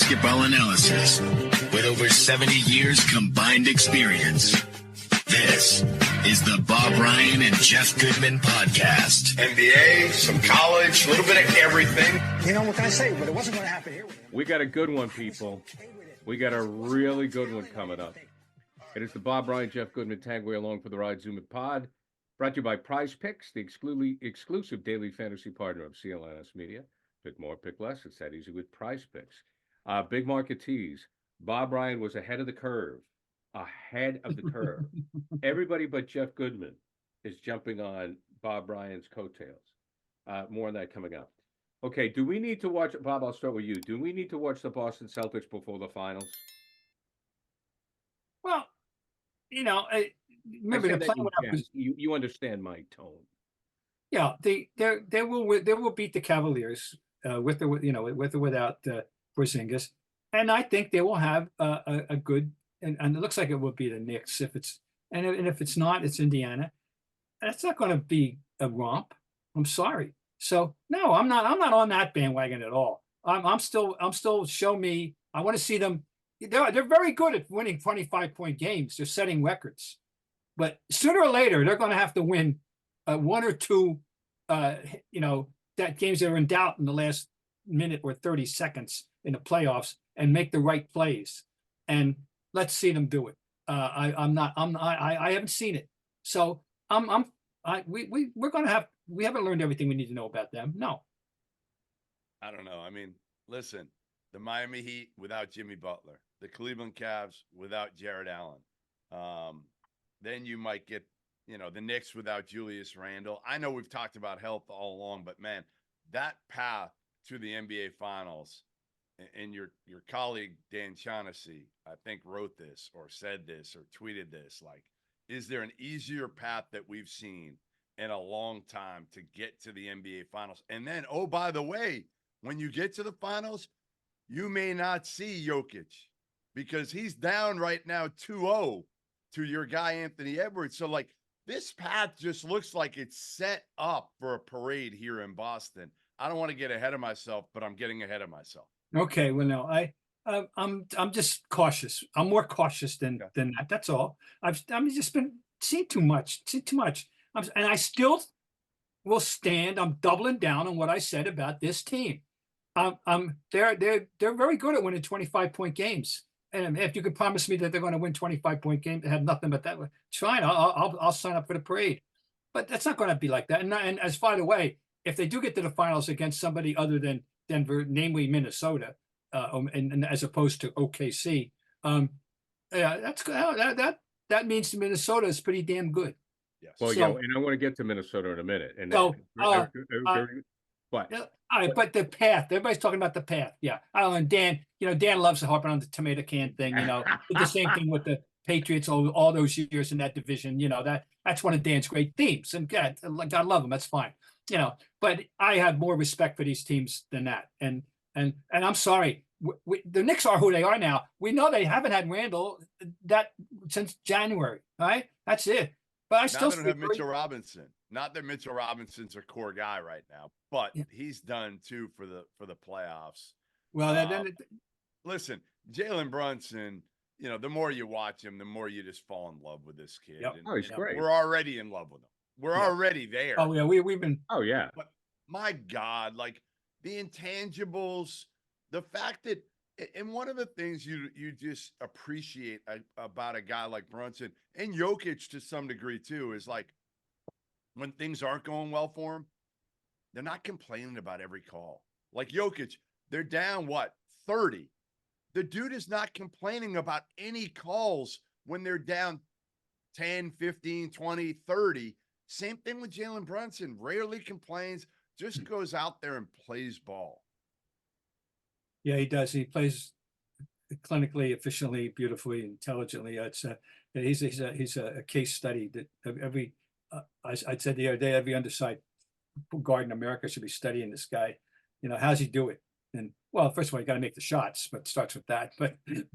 basketball analysis with over 70 years combined experience. This is the Bob Ryan and Jeff Goodman podcast. NBA, some college, a little bit of everything. You know, what can I say? But it wasn't going to happen here. We got a good one, people. We got a really good one coming up. It is the Bob Ryan, Jeff Goodman, Tanguay along for the ride Zoom It Pod. Brought to you by PrizePicks, the exclusive daily fantasy partner of CLNS Media. Pick more, pick less. It's that easy with PrizePicks. Big market tease. Bob Ryan was ahead of the curve. Everybody but Jeff Goodman is jumping on Bob Ryan's coattails. More on that coming up. Okay, do we need to watch, Bob, I'll start with you. Do we need to watch the Boston Celtics before the finals? Well, you know, remember the plan. You understand my tone. Yeah, they will beat the Cavaliers with or without Porzingis, and I think they will have a good. And it looks like it will be the Knicks if it's not, it's Indiana. That's not going to be a romp. I'm sorry. So no, I'm not on that bandwagon at all. I'm still show me. I want to see them. They're very good at winning 25-point games. They're setting records, but sooner or later they're going to have to win one or two. That games that are in doubt in the last minute or 30 seconds in the playoffs and make the right plays. And let's see them do it. I haven't seen it. So we haven't learned everything we need to know about them. No. I don't know. I mean, listen, the Miami Heat without Jimmy Butler, the Cleveland Cavs without Jared Allen. Then you might get, the Knicks without Julius Randle. I know we've talked about health all along, but man, that path to the NBA Finals. And your colleague, Dan Shaughnessy, I think wrote this or said this or tweeted this, like, is there an easier path that we've seen in a long time to get to the NBA Finals? And then, oh, by the way, when you get to the Finals, you may not see Jokic because he's down right now 2-0 to your guy, Anthony Edwards. So, like, this path just looks like it's set up for a parade here in Boston. I don't want to get ahead of myself, but I'm getting ahead of myself. Okay, well, no, I'm just cautious. I'm more cautious than that. That's all. I've just been seeing too much. And I still will stand. I'm doubling down on what I said about this team. They're very good at winning 25-point games. And if you could promise me that they're going to win 25-point games, they have nothing but that. It's fine. I'll sign up for the parade. But that's not going to be like that. And as by the way, if they do get to the finals against somebody other than Denver, namely Minnesota, and as opposed to OKC, that means Minnesota is pretty damn good. Yes. Well, So- yeah, and I want to get to Minnesota in a minute. And So, but all right, but the path, everybody's talking about the path. Yeah. And Dan loves harping on the tomato can thing, Did the same thing with the Patriots all those years in that division. That's one of Dan's great themes. And God, I love him. That's fine. But I have more respect for these teams than that. And I'm sorry, the Knicks are who they are now. We know they haven't had Randall since January. All right, that's it. But I still don't have Mitchell Robinson. Not that Mitchell Robinson's a core guy right now, but he's done too for the playoffs. Well, listen, Jalen Brunson. The more you watch him, the more you just fall in love with this kid. Yep. And, he's great. We're already in love with him. We're already there. Oh yeah, we've been. Oh yeah. But my God, like the intangibles, the fact that, and one of the things you just appreciate about a guy like Brunson and Jokic to some degree too is like when things aren't going well for him, they're not complaining about every call. Like Jokic, they're down 30. The dude is not complaining about any calls when they're down 10, 15, 20, 30. Same thing with Jalen Brunson. Rarely complains, just goes out there and plays ball. Yeah, he does. He plays clinically, efficiently, beautifully, intelligently. He's a case study that I said the other day, every undersized guard in America should be studying this guy. How's he do it? And well, first of all, you got to make the shots, but it starts with that.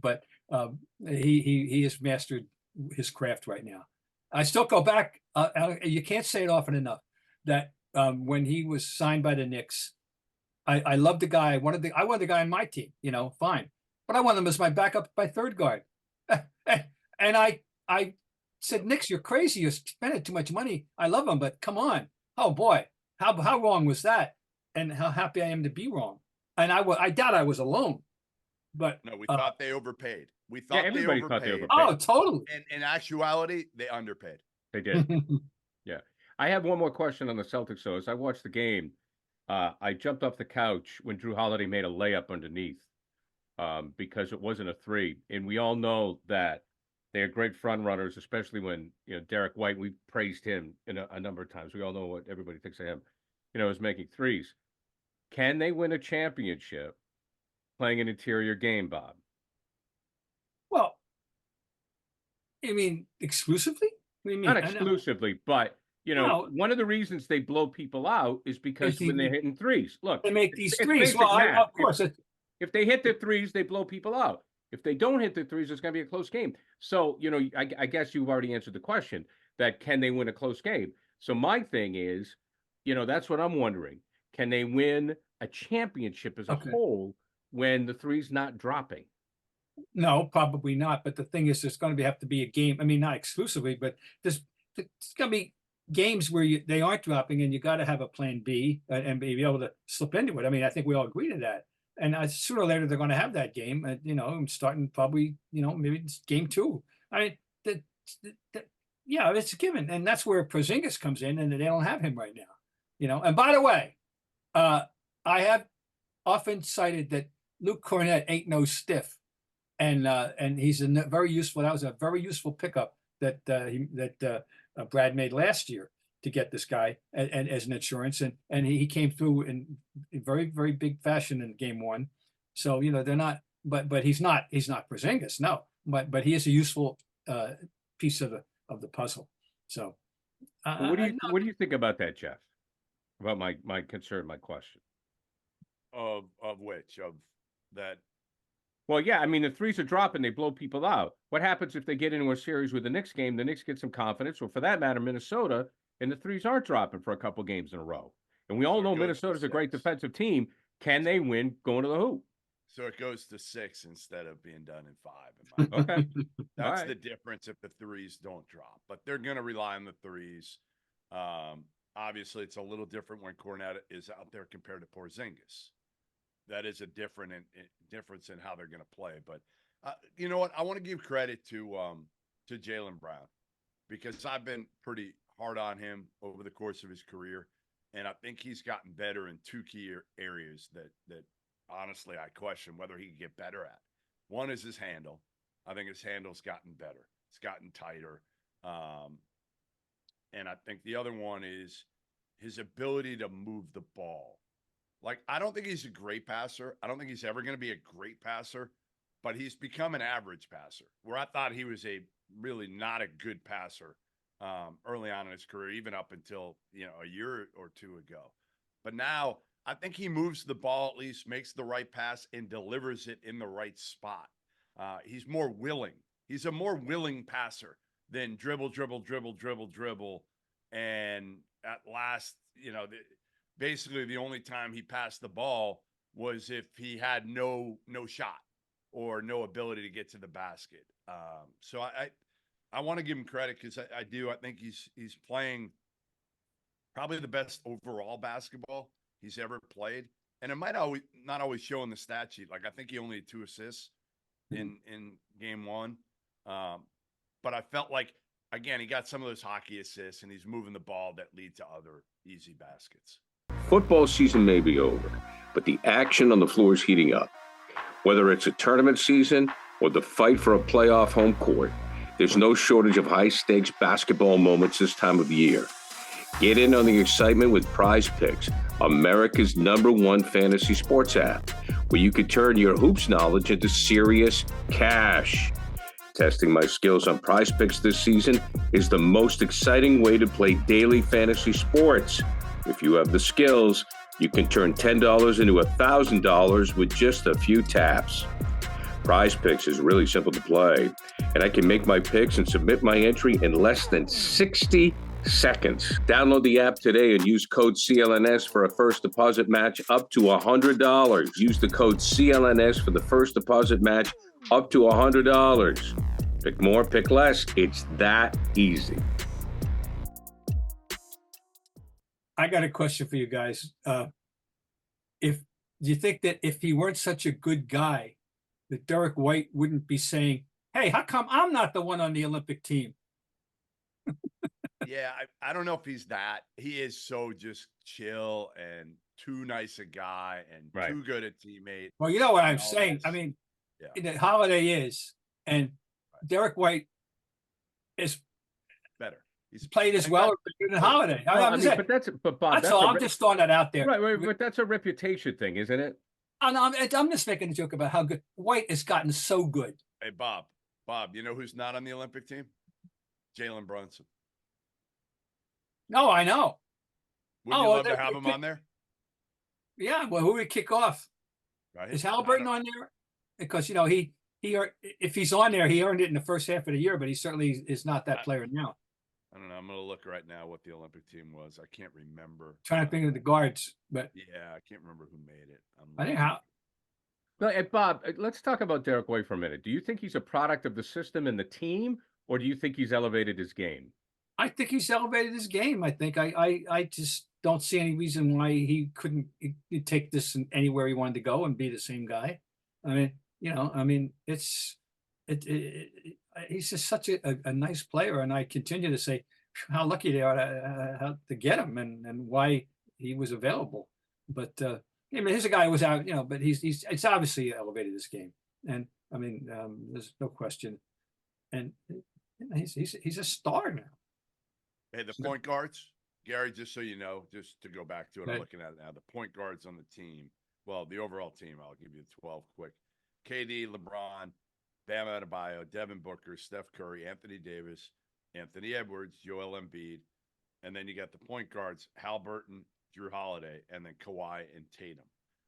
But he has mastered his craft right now. I still go back. You can't say it often enough that when he was signed by the Knicks, I love the guy. I wanted the guy on my team. Fine. but I want him as my backup by third guard. And I said, Knicks, you're crazy. You're spending too much money. I love him, but come on. Oh boy, how wrong was that? And how happy I am to be wrong. And I doubt I was alone. But No, we thought they overpaid. We thought they everybody overpaid. thought they overpaid. Oh, totally. And in actuality, they underpaid. They did. Yeah. I have one more question on the Celtics, though. As I watched the game, I jumped off the couch when Drew Holiday made a layup underneath because it wasn't a three. And we all know that they're great front runners, especially when, Derrick White, we praised him a number of times. We all know what everybody thinks of him, is making threes. Can they win a championship playing an interior game, Bob? Well, you mean exclusively? What do you mean? Not exclusively, but one of the reasons they blow people out is because when they're hitting threes. Look, they make these threes. Well, of course. If they hit the threes, they blow people out. If they don't hit the threes, it's going to be a close game. So, I guess you've already answered the question that can they win a close game? So my thing is, that's what I'm wondering. Can they win a championship as a whole when the three's not dropping? No, probably not. But the thing is, there's going to have to be a game. I mean, not exclusively, but there's going to be games where they aren't dropping, and you got to have a plan B and be able to slip into it. I mean, I think we all agree to that. And sooner or later, they're going to have that game. Starting probably, maybe it's game 2. I mean, yeah, it's a given, and that's where Porzingis comes in, and they don't have him right now. And by the way, I have often cited that Luke Cornett ain't no stiff. And he's very useful. That was a very useful pickup that Brad made last year to get this guy and as an insurance, and he came through in very, very big fashion in game 1. So they're not, but he's not Porzingis, no, but he is a useful piece of the puzzle. So what do you think about that, Jeff? About my concern, my question Of that. Well, yeah, I mean, the threes are dropping, they blow people out. What happens if they get into a series with the Knicks game? The Knicks get some confidence, or for that matter, Minnesota, and the threes aren't dropping for a couple games in a row. And we all know Minnesota's a great defensive team. Can they win going to the hoop? So it goes to 6 instead of being done in 5. Okay. That's the difference if the threes don't drop. But they're going to rely on the threes. Obviously, it's a little different when Cornette is out there compared to Porzingis. That is a difference in how they're going to play. But you know what? I want to give credit to Jaylen Brown, because I've been pretty hard on him over the course of his career, and I think he's gotten better in 2 key areas that honestly I question whether he can get better at. One is his handle. I think his handle's gotten better. It's gotten tighter. And I think the other one is his ability to move the ball. Like, I don't think he's a great passer. I don't think he's ever going to be a great passer, but he's become an average passer, where I thought he was a really not a good passer early on in his career, even up until, a year or 2 ago. But now I think he moves the ball, at least makes the right pass and delivers it in the right spot. He's more willing. He's a more willing passer than dribble. And at last, basically the only time he passed the ball was if he had no shot or no ability to get to the basket. So I want to give him credit, because I do. I think he's playing probably the best overall basketball he's ever played. And it might not always show in the stat sheet. Like, I think he only had 2 assists in game 1. But I felt like, again, he got some of those hockey assists, and he's moving the ball that lead to other easy baskets. Football season may be over, but the action on the floor is heating up. Whether it's a tournament season or the fight for a playoff home court, there's no shortage of high-stakes basketball moments this time of year. Get in on the excitement with PrizePicks, America's #1 fantasy sports app, where you can turn your hoops knowledge into serious cash. Testing my skills on PrizePicks this season is the most exciting way to play daily fantasy sports. If you have the skills, you can turn $10 into $1,000 with just a few taps. PrizePicks is really simple to play, and I can make my picks and submit my entry in less than 60 seconds. Download the app today and use code CLNS for a first deposit match up to $100. Use the code CLNS for the first deposit match up to $100. Pick more, pick less. It's that easy. I got a question for you guys. If do you think that if he weren't such a good guy, that Derrick White wouldn't be saying, "Hey, how come I'm not the one on the Olympic team?" Yeah, I don't know if he's that. He is so just chill and too nice a guy and too good a teammate. Well, you know what I'm all saying. this. I mean, Yeah. the Holiday is, and Derrick White is Better. He's played as well or better than Holiday. Well, I'm just saying. but Bob, That's all. I'm just throwing that out there. right, but that's a reputation thing, isn't it? And I'm just making a joke about how good White has gotten so good. Hey, Bob, you know who's not on the Olympic team? Jalen Brunson. No, I know. Would you love to have him on there? Yeah. Well, who would kick off? Right? Is Halliburton on there? Because if he's on there, he earned it in the first half of the year, but he certainly is not that player now. I don't know. I'm going to look right now what the Olympic team was. I can't remember. Trying to think of the guards, but yeah, I can't remember who made it. I think how. No, Bob, let's talk about Derrick White for a minute. Do you think he's a product of the system and the team, or do you think he's elevated his game? I think he's elevated his game. I think I just don't see any reason why he couldn't take this anywhere he wanted to go and be the same guy. I mean, he's just such a nice player, and I continue to say how lucky they are to get him and why he was available. But I mean, here's a guy who was out, but it's obviously elevated his game, and I mean, there's no question, and he's a star now. Hey, the point guards, Gary, just so you know, just to go back to it, I'm looking at it now. The point guards on the team, well, the overall team, I'll give you 12 quick. KD, LeBron, Bam Adebayo, Devin Booker, Steph Curry, Anthony Davis, Anthony Edwards, Joel Embiid. And then you got the point guards, Halliburton, Drew Holiday, and then Kawhi and Tatum.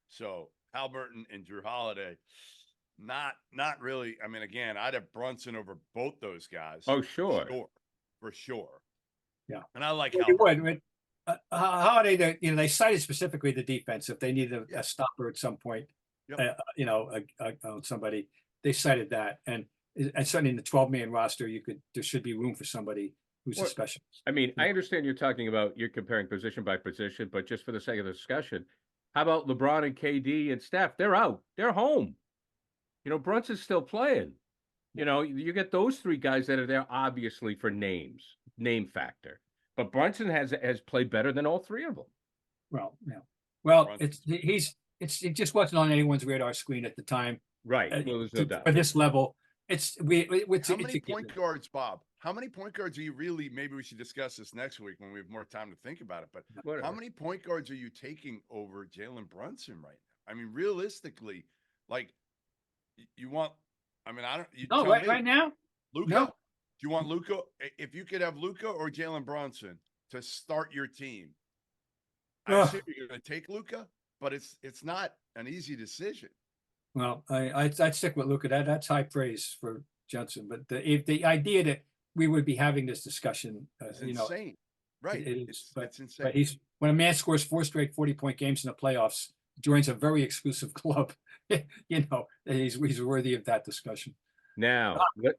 So Halliburton and Drew Holiday, not really. I mean, again, I'd have Brunson over both those guys. Oh, sure. For sure. Yeah. And I like Halliburton. Holiday, they cited specifically the defense. If they needed a stopper at some point, somebody, they cited that. And certainly in the 12-man roster, there should be room for somebody who's a specialist. I mean, I understand you're comparing position by position, but just for the sake of the discussion, how about LeBron and KD and Steph? They're out. They're home. Brunson's still playing. You get those three guys that are there, obviously, for name factor. But Brunson has played better than all three of them. Well, yeah. Well, it just wasn't on anyone's radar screen at the time. Right. Well, there's no doubt. At this level, how many point guards, Bob? How many point guards are you really? Maybe we should discuss this next week when we have more time to think about it. But how many point guards are you taking over Jalen Brunson right now? I mean, realistically, like you want. I mean, I don't. You no, right now, Luka. No. Do you want Luka? If you could have Luka or Jalen Brunson to start your team, I see you're going to take Luka, but it's not an easy decision. Well, I'd stick with Luka. That's high praise for Johnson. But the idea that we would be having this discussion, it's insane, right? It's insane. But when a man scores 4 straight 40-point games in the playoffs, joins a very exclusive club, he's worthy of that discussion. Now,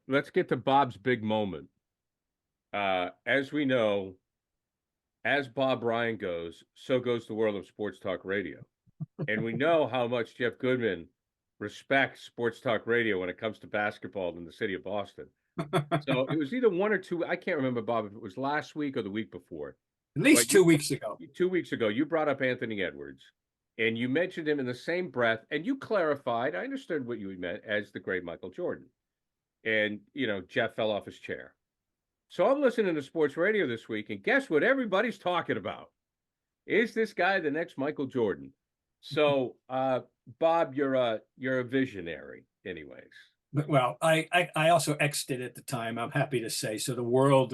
let's get to Bob's big moment. As we know, as Bob Ryan goes, so goes the world of sports talk radio. And we know how much Jeff Goodman respects sports talk radio when it comes to basketball in the city of Boston. So it was either one or two. I can't remember, Bob, if it was last week or the week before. At least 2 weeks ago. 2 weeks ago, you brought up Anthony Edwards. And you mentioned him in the same breath, and you clarified, I understood what you meant, as the great Michael Jordan. And, Jeff fell off his chair. So I'm listening to sports radio this week, and guess what everybody's talking about? Is this guy the next Michael Jordan? So, Bob, you're a visionary anyways. Well, I also X'd it at the time, I'm happy to say. So the world,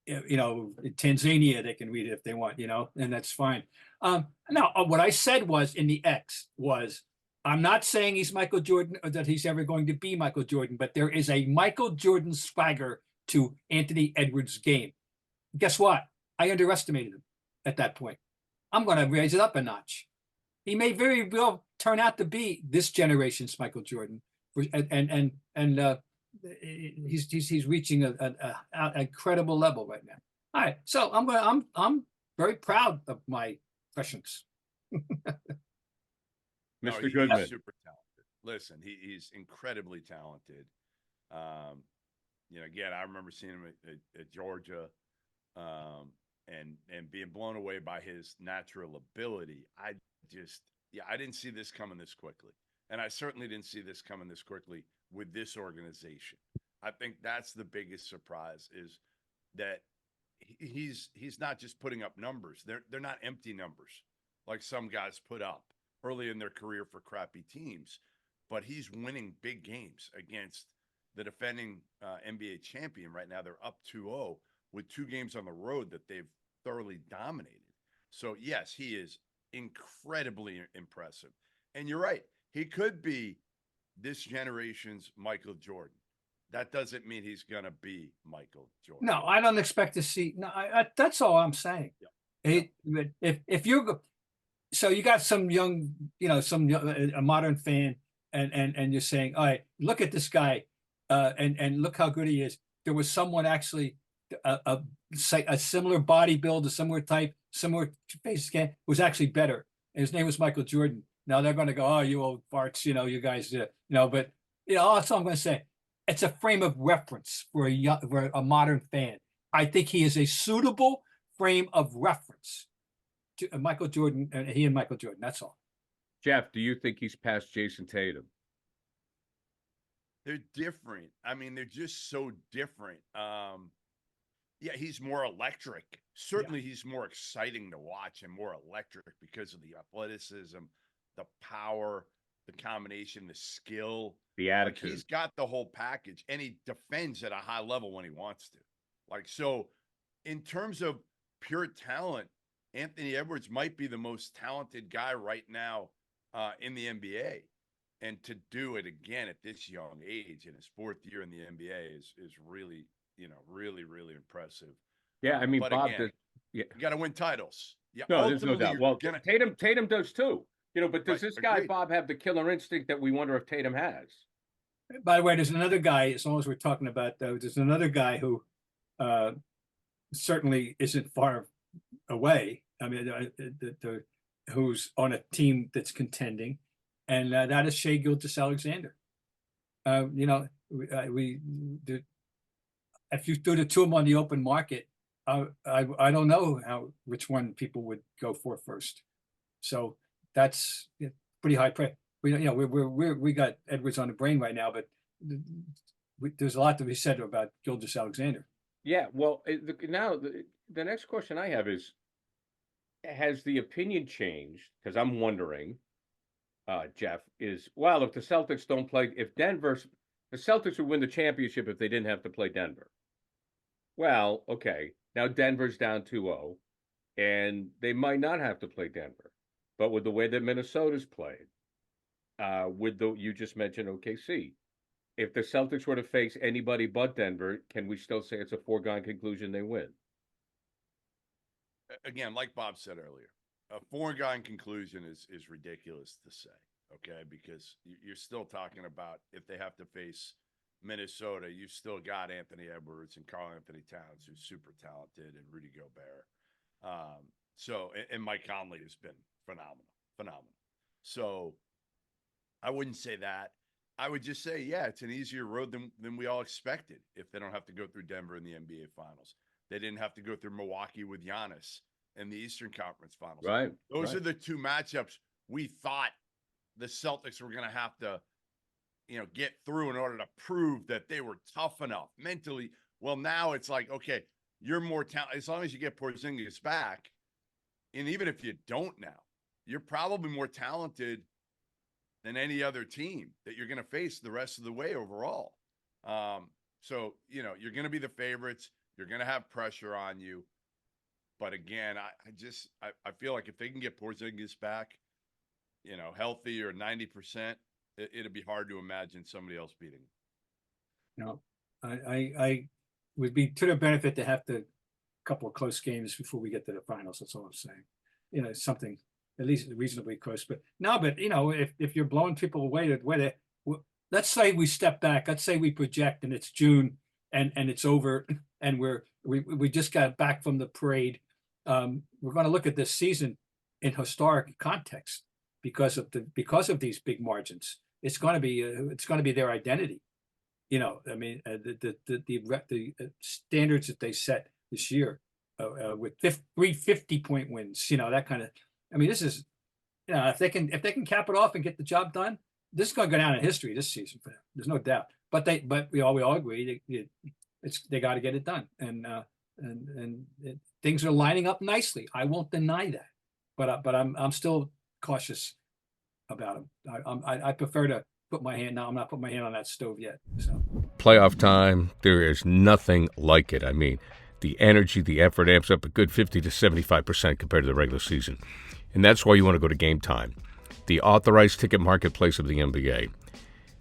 Tanzania, they can read it if they want, and that's fine. Now, what I said was in the X was, I'm not saying he's Michael Jordan or that he's ever going to be Michael Jordan, but there is a Michael Jordan swagger to Anthony Edwards' game. Guess what? I underestimated him at that point. I'm going to raise it up a notch. He may very well turn out to be this generation's Michael Jordan, and he's reaching an incredible level right now. All right, so I'm very proud of my impressions. Mr. He's Goodman. super talented. Listen, he's incredibly talented. Again, I remember seeing him at Georgia, and being blown away by his natural ability. I didn't see this coming this quickly, and I certainly didn't see this coming this quickly with this organization. I think that's the biggest surprise, is that he's not just putting up numbers. They're not empty numbers like some guys put up early in their career for crappy teams, but he's winning big games against the defending NBA champion. Right now, they're up 2-0 with 2 games on the road that they've thoroughly dominated. So yes, he is incredibly impressive. And you're right, he could be this generation's Michael Jordan. That doesn't mean he's going to be Michael Jordan. No, I don't expect to see. No, that's all I'm saying. If you're, so you got some young, a modern fan, and you're saying, all right, look at this guy, and look how good he is. There was someone actually, a similar body build, a similar type, similar face scan, was actually better. And his name was Michael Jordan. Now they're going to go, oh, you old farts, you guys, but that's all I'm going to say. It's a frame of reference for a modern fan. I think he is a suitable frame of reference to Michael Jordan, and he and Michael Jordan. That's all. Jeff, do you think he's past Jason Tatum? They're different. I mean, they're just so different. Yeah, he's more electric. Certainly, he's more exciting to watch and more electric because of the athleticism, the power, the combination, the skill, the attitude. He's got the whole package, and he defends at a high level when he wants to. So in terms of pure talent, Anthony Edwards might be the most talented guy right now in the NBA. And to do it again at this young age, in his 4th year in the NBA, is really, really, really impressive. Yeah, I mean, Bob, again, you got to win titles. Yeah, no, there's no doubt. Well, Tatum does too. But does this guy, Bob, have the killer instinct that we wonder if Tatum has? By the way, there's another guy, as long as we're talking about, there's another guy who certainly isn't far away. I mean, who's on a team that's contending, and that is Shai Gilgeous-Alexander. If you threw the 2 of them on the open market, I don't know which one people would go for first. So that's pretty high price. We got Edwards on the brain right now, but there's a lot to be said about Gilgeous-Alexander. Yeah, well, now the next question I have is, has the opinion changed? Because I'm wondering, Jeff, if the Celtics don't play, the Celtics would win the championship if they didn't have to play Denver. Well, okay, now Denver's down 2-0, and they might not have to play Denver. But with the way that Minnesota's played, you just mentioned OKC, if the Celtics were to face anybody but Denver, can we still say it's a foregone conclusion they win? Again, like Bob said earlier, a foregone conclusion is ridiculous to say, okay? Because you're still talking about, if they have to face Minnesota, you've still got Anthony Edwards and Karl-Anthony Towns, who's super talented, and Rudy Gobert. And Mike Conley has been phenomenal. So I wouldn't say that. I would just say, yeah, it's an easier road than we all expected if they don't have to go through Denver in the NBA Finals. They didn't have to go through Milwaukee with Giannis in the Eastern Conference Finals. Right. Those are the 2 matchups we thought the Celtics were going to have to, get through in order to prove that they were tough enough mentally. Well, now it's like, okay, you're more talented. As long as you get Porzingis back, and even if you don't now, you're probably more talented than any other team that you're going to face the rest of the way overall. So, you're going to be the favorites. You're going to have pressure on you. But again, I feel like if they can get Porzingis back, healthy or 90%, it'd be hard to imagine somebody else beating him. No, I would be to their benefit to have to couple of close games before we get to the finals. That's all I'm saying. You know, something at least reasonably close. But no, but you know, if you're blowing people away, let's say we step back. Let's say we project and it's June and it's over and we just got back from the parade. We're going to look at this season in historic context because of these big margins. It's going to be their identity. You know, I mean, the standards that they set this year with 350-point wins, you know, that kind of. I mean, this is, you know, if they can cap it off and get the job done, this is going to go down in history this season for them. There's no doubt. But we all agree they got to get it done, and things are lining up nicely. I won't deny that, but I'm still cautious about them. I prefer to put my hand. Now I'm not putting my hand on that stove yet. So Playoff time, there is nothing like it. I mean, the energy, the effort amps up a good 50 to 75% compared to the regular season. And that's why you want to go to GameTime, the authorized ticket marketplace of the NBA.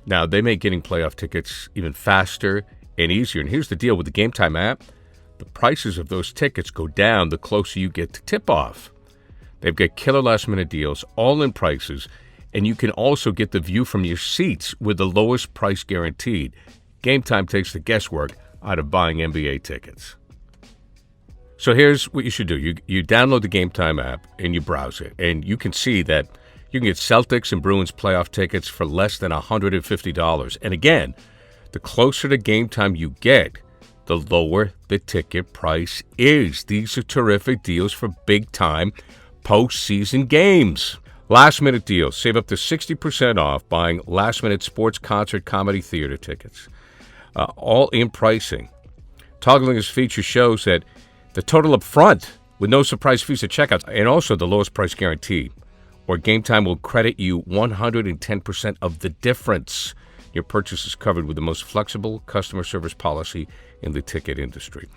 Now, they make getting playoff tickets even faster and easier. And here's the deal with the GameTime app. The prices of those tickets go down the closer you get to tip-off. They've got killer last-minute deals, all-in prices, and you can also get the view from your seats with the lowest price guaranteed. GameTime takes the guesswork out of buying NBA tickets. So here's what you should do. You download the GameTime app and you browse it, and you can see that you can get Celtics and Bruins playoff tickets for less than $150. And again, the closer to GameTime you get, the lower the ticket price is. These are terrific deals for big-time postseason games. Last-minute deals. Save up to 60% off buying last-minute sports, concert, comedy, theater tickets. All-in pricing. Toggling this feature shows that the total up front with no surprise fees at checkout and also the lowest price guarantee. Or GameTime will credit you 110% of the difference. Your purchase is covered with the most flexible customer service policy in the ticket industry.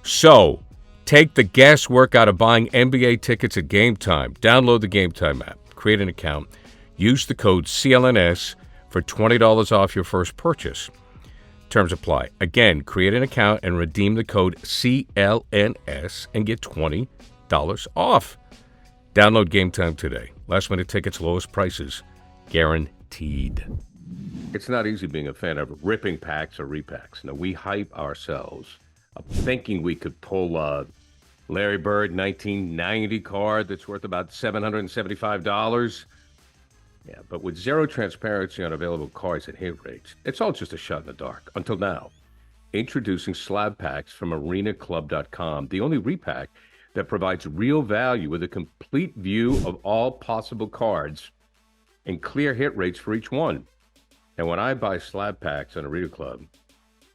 So, take the guesswork out of buying NBA tickets at GameTime. Download the GameTime app. Create an account. Use the code CLNS for $20 off your first purchase. Terms apply. Again, create an account and redeem the code CLNS and get $20 off. Download GameTime today. Last minute tickets, lowest prices, guaranteed. It's not easy being a fan of ripping packs or repacks. Now, we hype ourselves up thinking we could pull a Larry Bird 1990 card that's worth about $775. Yeah, but with zero transparency on available cards and hit rates, it's all just a shot in the dark. Until now. Introducing slab packs from arenaclub.com, the only repack that provides real value with a complete view of all possible cards and clear hit rates for each one. And when I buy slab packs on Arena Club,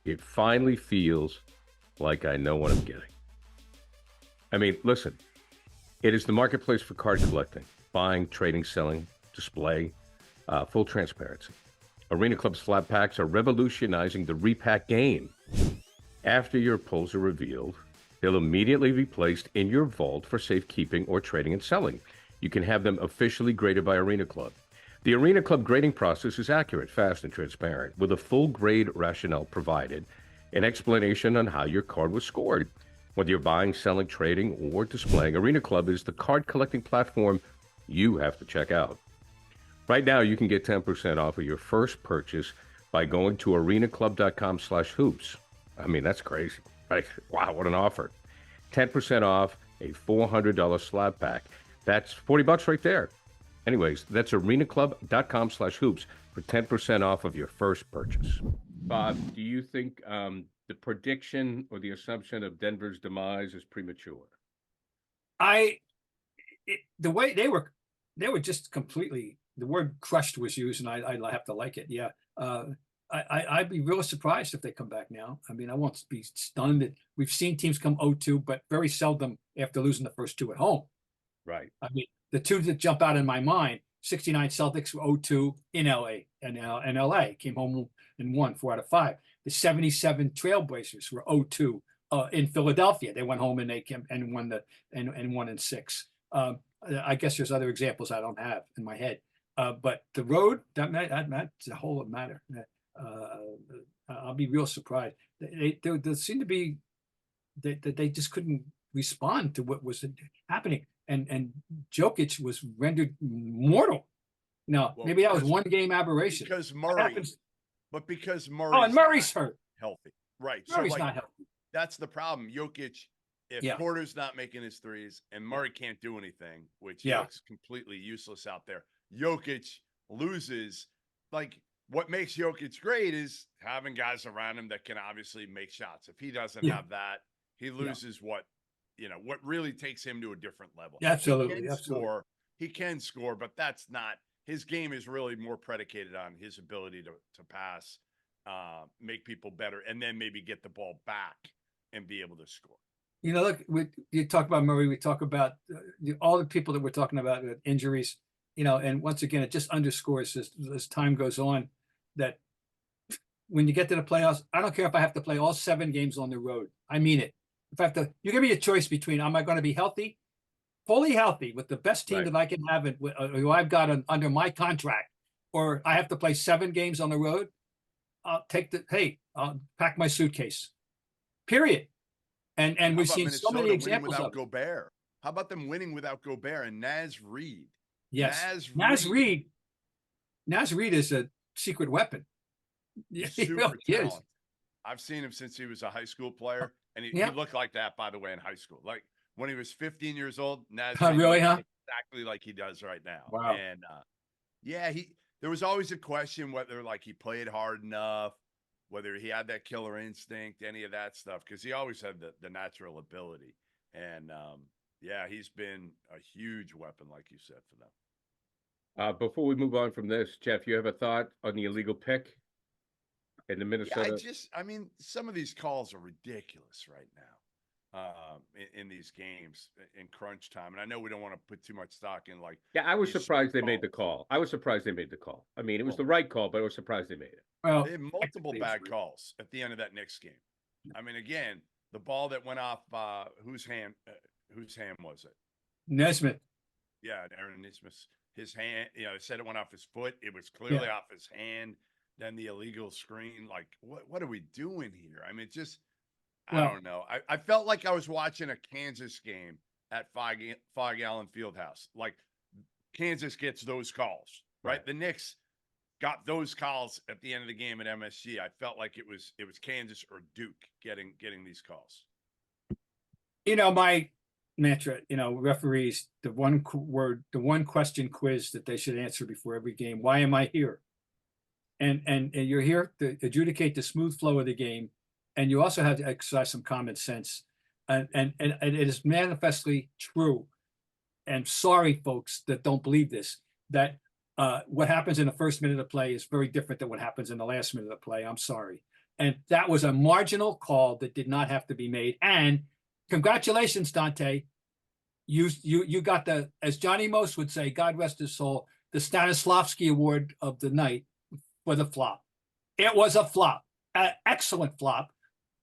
it finally feels like I know what I'm getting. I mean, listen, it is the marketplace for card collecting, buying, trading, selling, display, full transparency. Arena Club's slab packs are revolutionizing the repack game. After your pulls are revealed, they'll immediately be placed in your vault for safekeeping or trading and selling. You can have them officially graded by Arena Club. The Arena Club grading process is accurate, fast, and transparent, with a full grade rationale provided, an explanation on how your card was scored. Whether you're buying, selling, trading, or displaying, Arena Club is the card collecting platform you have to check out. Right now, you can get 10% off of your first purchase by going to arenaclub.com/hoops. I mean, that's crazy, right? Wow, what an offer. 10% off a $400 slab pack. That's $40 right there. Anyways, that's arenaclub.com/hoops for 10% off of your first purchase. Bob, do you think the prediction or the assumption of Denver's demise is premature? The way they were just completely, the word crushed was used, and I have to like it. Yeah. I'd be real surprised if they come back now. I mean, I won't be stunned. We've seen teams come 0-2, but very seldom after losing the first two at home. Right. I mean, the two that jump out in my mind, 69 Celtics were 0-2 in LA, and LA came home and won 4 out of 5. The 77 Trailblazers were 0-2 in Philadelphia. They went home and they came and won and won in 6. I guess there's other examples I don't have in my head. But the road, that's a whole matter. I'll be real surprised. There seem to be they just couldn't respond to what was happening. And Jokic was rendered mortal. Now, Well, maybe that was that's one game aberration. because That Murray, happens- but because Oh, and Murray's not hurt. healthy, right? Murray's so like not healthy. that's the problem. Jokic, if Yeah. Porter's not making his threes and Murray can't do anything, which he Yeah. looks completely useless out there, Jokic loses. Like what makes Jokic great is having guys around him that can obviously make shots. If he doesn't Yeah. have that, he loses what really takes him to a different level. Absolutely, He can absolutely. score. He can score, but that's not his game. Is really more predicated on his ability to pass, make people better, and then maybe get the ball back and be able to score. Look, you talk about Murray, we talk about all the people that we're talking about with injuries, and once again, it just underscores as time goes on that when you get to the playoffs, I don't care if I have to play all 7 games on the road. I mean it. If I have to, you give me a choice between, am I going to be healthy, fully healthy with the best team Right. that I can have it, who I've got under my contract, or I have to play 7 games on the road, I'll pack my suitcase, period. And How we've about seen so many Minnesota winning examples without of it. Gobert? How about them winning without Gobert and Naz Reid? Yes. Naz Reid is a secret weapon. He Super really is. talented. I've seen him since he was a high school player, and he Yeah. looked like that, by the way, in high school. Like when he was 15 years old, Naz Oh, Reid really, looked huh? exactly like he does right now. Wow. And yeah, there was always a question whether like he played hard enough, whether he had that killer instinct, any of that stuff, because he always had the natural ability. And yeah, he's been a huge weapon, like you said, for them. Before we move on from this, Jeff, you have a thought on the illegal pick in the Yeah, Minnesota? I mean, some of these calls are ridiculous right now in these games in crunch time. And I know we don't want to put too much stock in like. Yeah, I was these surprised they calls. made the call. I was surprised they made the call. I mean, it was Well, the right call, but I was surprised they made it. Well, They had multiple technically, bad it's- calls at the end of that Knicks game. I mean, again, the ball that went off whose hand was it? Nesmith. Yeah, Aaron Nesmith. His hand, it said it went off his foot. It was clearly off his hand. Then the illegal screen. Like, what are we doing here? I mean, I Well- don't know. I felt like I was watching a Kansas game at Fog Allen Fieldhouse. Like Kansas gets those calls, right? The Knicks got those calls at the end of the game at MSG. I felt like it was Kansas or Duke getting these calls. My mantra, referees, the one question quiz that they should answer before every game. Why am I here? And you're here to adjudicate the smooth flow of the game. And you also have to exercise some common sense. And it is manifestly true. And sorry, folks, that don't believe this, that what happens in the first minute of play is very different than what happens in the last minute of play. I'm sorry. And that was a marginal call that did not have to be made. And congratulations, Dante. You got as Johnny Most would say, God rest his soul, the Stanislavski Award of the night for the flop. It was a flop, an excellent flop,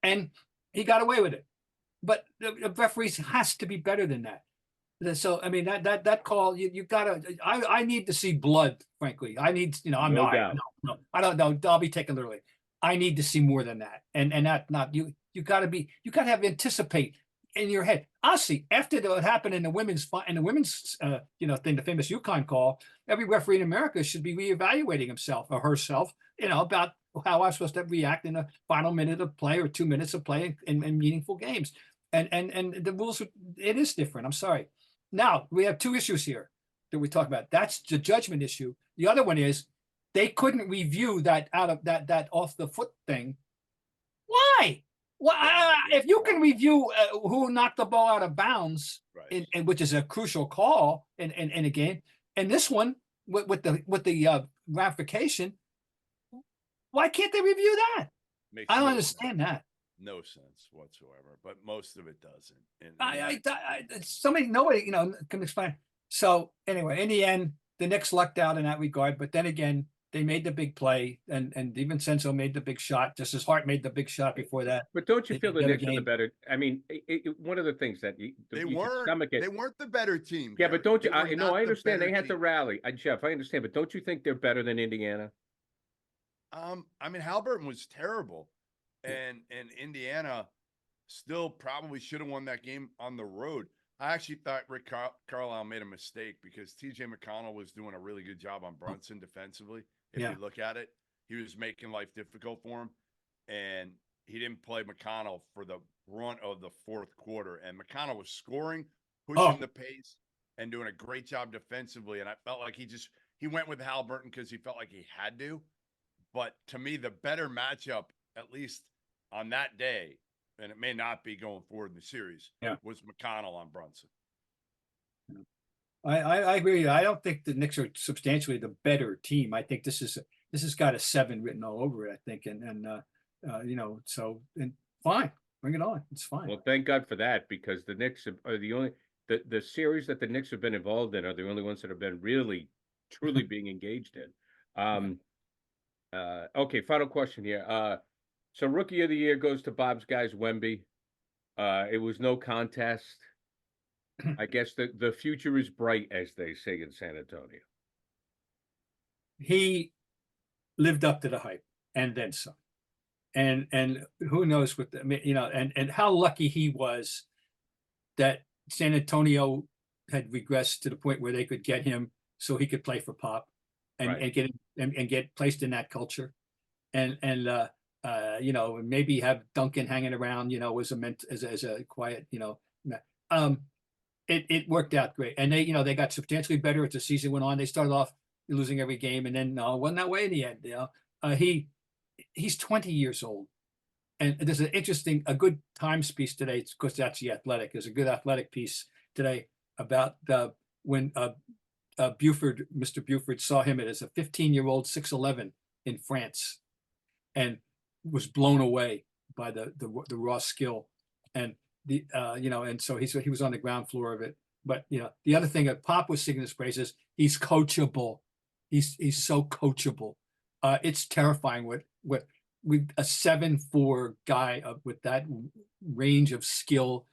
and he got away with it. But the referees has to be better than that. So I mean that call, you gotta. I need to see blood, frankly. I need, I'm No not. doubt. No, I don't know. I'll be taken literally. I need to see more than that, and that not you. You gotta have anticipate in your head. Honestly, after what happened in the women's thing, the famous UConn call, every referee in America should be reevaluating himself or herself, about how I'm supposed to react in the final minute of play or 2 minutes of play in meaningful games. And the rules, it is different. I'm sorry. Now we have 2 issues here that we talk about. That's the judgment issue. The other one is they couldn't review that out of that off the foot thing. Why? Well, if you can review who knocked the ball out of bounds, Right. and which is a crucial call in a game, and this one with the ramification, why can't they review that? Makes I don't no understand sense. that. No sense whatsoever, but most of it doesn't. And Nobody can explain. So anyway, in the end, the Knicks lucked out in that regard. But then again, they made the big play, and DiVincenzo made the big shot, just as Hart made the big shot before that. But don't you They feel did the the Knicks are the game. better? I mean, one of the things that you they can weren't. stomach it. They weren't the better team. Yeah, Gary. but don't you? They were I not the understand they better had to team. rally. Jeff, I understand, but don't you think they're better than Indiana? I mean, Halliburton was terrible, and Indiana still probably should have won that game on the road. I actually thought Rick Carlisle made a mistake because TJ McConnell was doing a really good job on Brunson defensively. If you look at it, he was making life difficult for him, and he didn't play McConnell for the brunt of the fourth quarter. And McConnell was scoring, pushing the pace, and doing a great job defensively. And I felt like he went with Halliburton because he felt like he had to. But to me, the better matchup, at least on that day, and it may not be going forward in the series, was McConnell on Brunson. I agree. I don't think the Knicks are substantially the better team. I think this has got a 7 written all over it, I think. And fine, bring it on. It's fine. Well, thank God for that, because the Knicks are the only, the series that the Knicks have been involved in are the only ones that have been really, truly being engaged in. Okay, final question here. So Rookie of the Year goes to Bob's guys, Wemby. It was no contest. I guess the future is bright, as they say in San Antonio. He lived up to the hype and then some. And who knows what and how lucky he was that San Antonio had regressed to the point where they could get him so he could play for Pop and get placed in that culture. And maybe have Duncan hanging around, as a quiet, it worked out great. And they got substantially better as the season went on. They started off losing every game, and then it wasn't that way in the end. He's 20 years old. And there's a good Times piece today, because that's The Athletic. There's a good Athletic piece today about when Mr. Buford saw him as a 15-year-old 6'11" in France, and was blown away by the raw skill, and and so he was on the ground floor of it. But the other thing that Pop was singing his praises, he's coachable. He's so coachable. It's terrifying what with a 7'4" guy with that range of skill,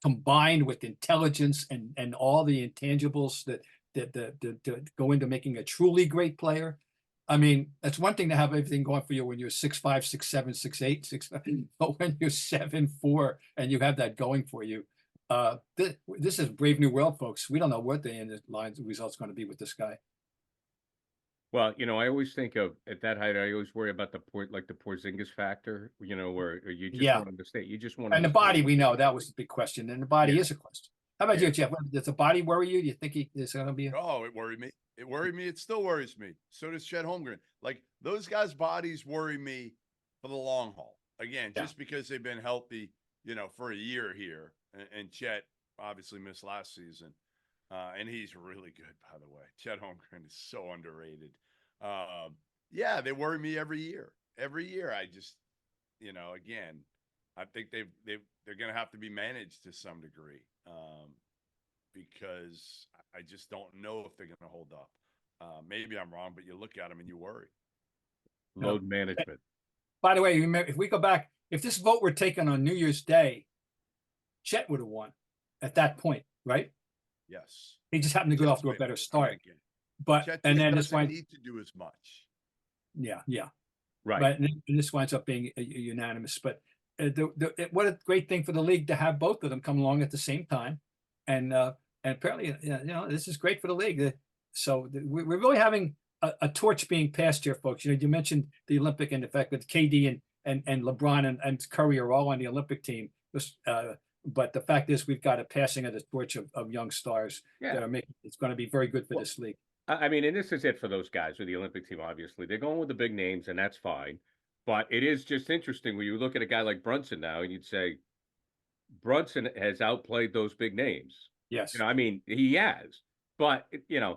combined with intelligence and all the intangibles that go into making a truly great player. I mean, that's one thing to have everything going for you when you're 6'5", 6'7", 6'8", 6'9", but when you're 7'4" and you have that going for you, this is Brave New World, folks. We don't know what the end line result's going to be with this guy. Well, I always think of, at that height, I always worry about the Porzingis factor, where you just want to stay. You just want to. And the body, we know that was the big question, and the body is a question. How about you, Jeff? Does the body worry you? Do you think there's going to be? Oh, it worried me. It worried me. It still worries me. So does Chet Holmgren. Like, those guys' bodies worry me for the long haul. Again, just because they've been healthy, for a year here. And Chet obviously missed last season. And he's really good, by the way. Chet Holmgren is so underrated. They worry me every year. Every year, I just, again, I think they're going to have to be managed to some degree, because I just don't know if they're going to hold up. Maybe I'm wrong, but you look at them and you worry. Load management. By the way, remember, if we go back, if this vote were taken on New Year's Day, Chet would have won at that point, right? Yes. He just happened to get off to a better start. But Chet and then doesn't need to do as much. Yeah. Right. But and this winds up being unanimous. But what a great thing for the league to have both of them come along at the same time, and apparently, this is great for the league. So we're really having a torch being passed here, folks. You mentioned the Olympic and the fact that KD and LeBron and Curry are all on the Olympic team. But the fact is, we've got a passing of the torch of young stars that are making. It's going to be very good for this league. I mean, and this is it for those guys with the Olympic team. Obviously, they're going with the big names, and that's fine. But it is just interesting when you look at a guy like Brunson now, and you'd say Brunson has outplayed those big names. Yes, I mean, he has. But,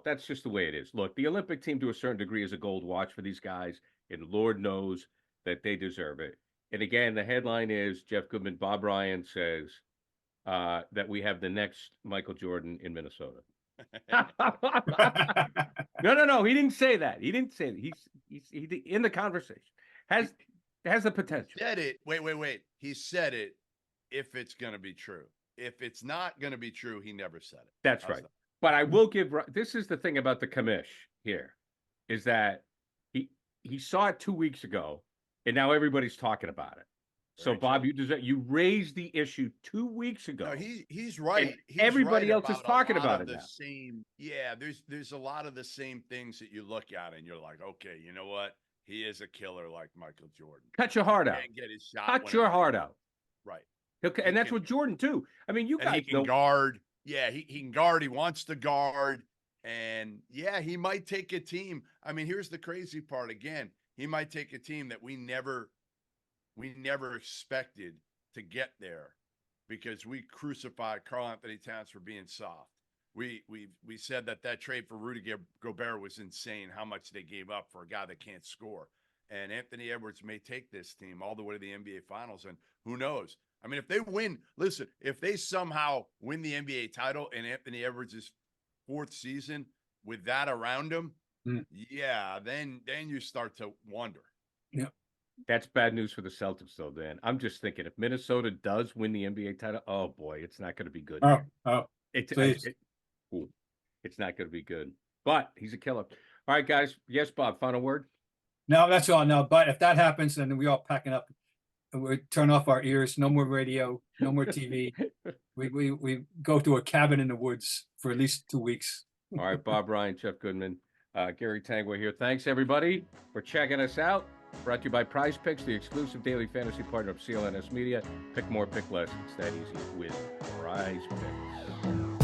that's just the way it is. Look, the Olympic team to a certain degree is a gold watch for these guys, and Lord knows that they deserve it. And again, the headline is Jeff Goodman, Bob Ryan says that we have the next Michael Jordan in Minnesota. No. He didn't say that. He didn't say that. He's in the conversation. Has the potential. He said it. Wait. He said it if it's going to be true. If it's not going to be true, he never said it. That's right. But I will give, this is the thing about the commish here, is that he saw it 2 weeks ago, and now everybody's talking about it. So, Very Bob, true. you raised the issue 2 weeks ago. No, he's right. And He's everybody right else is about a talking lot about of it the now. same. Yeah, there's a lot of the same things that you look at and you're like, okay, you know what? He is a killer like Michael Jordan. Cut your heart out. Can't get his shot. Cut your whenever he heart wants. out. Right. Okay, He and that's can- what Jordan too. I mean, you And he guys can know. guard. Yeah, he can guard. He wants to guard. And yeah, he might take a team. I mean, here's the crazy part again. He might take a team that we never expected to get there because we crucified Karl Anthony Towns for being soft. We said that trade for Rudy Gobert was insane, how much they gave up for a guy that can't score. And Anthony Edwards may take this team all the way to the NBA Finals. And who knows? I mean, if they win, listen, if they somehow win the NBA title in Anthony Edwards' 4th season with that around him, yeah, then you start to wonder. Yeah. That's bad news for the Celtics, though, Dan. I'm just thinking if Minnesota does win the NBA title, oh boy, it's not going to be good. Please. It's not going to be good. But he's a killer. All right, guys. Yes, Bob. Final word. No, that's all. No, but if that happens, then we all packing up. We turn off our ears. No more radio. No more TV. we go to a cabin in the woods for at least 2 weeks. All right, Bob Ryan, Jeff Goodman, Gary Tanguay here. Thanks, everybody, for checking us out. Brought to you by PrizePicks, the exclusive daily fantasy partner of CLNS Media. Pick more, pick less. It's that easy with PrizePicks.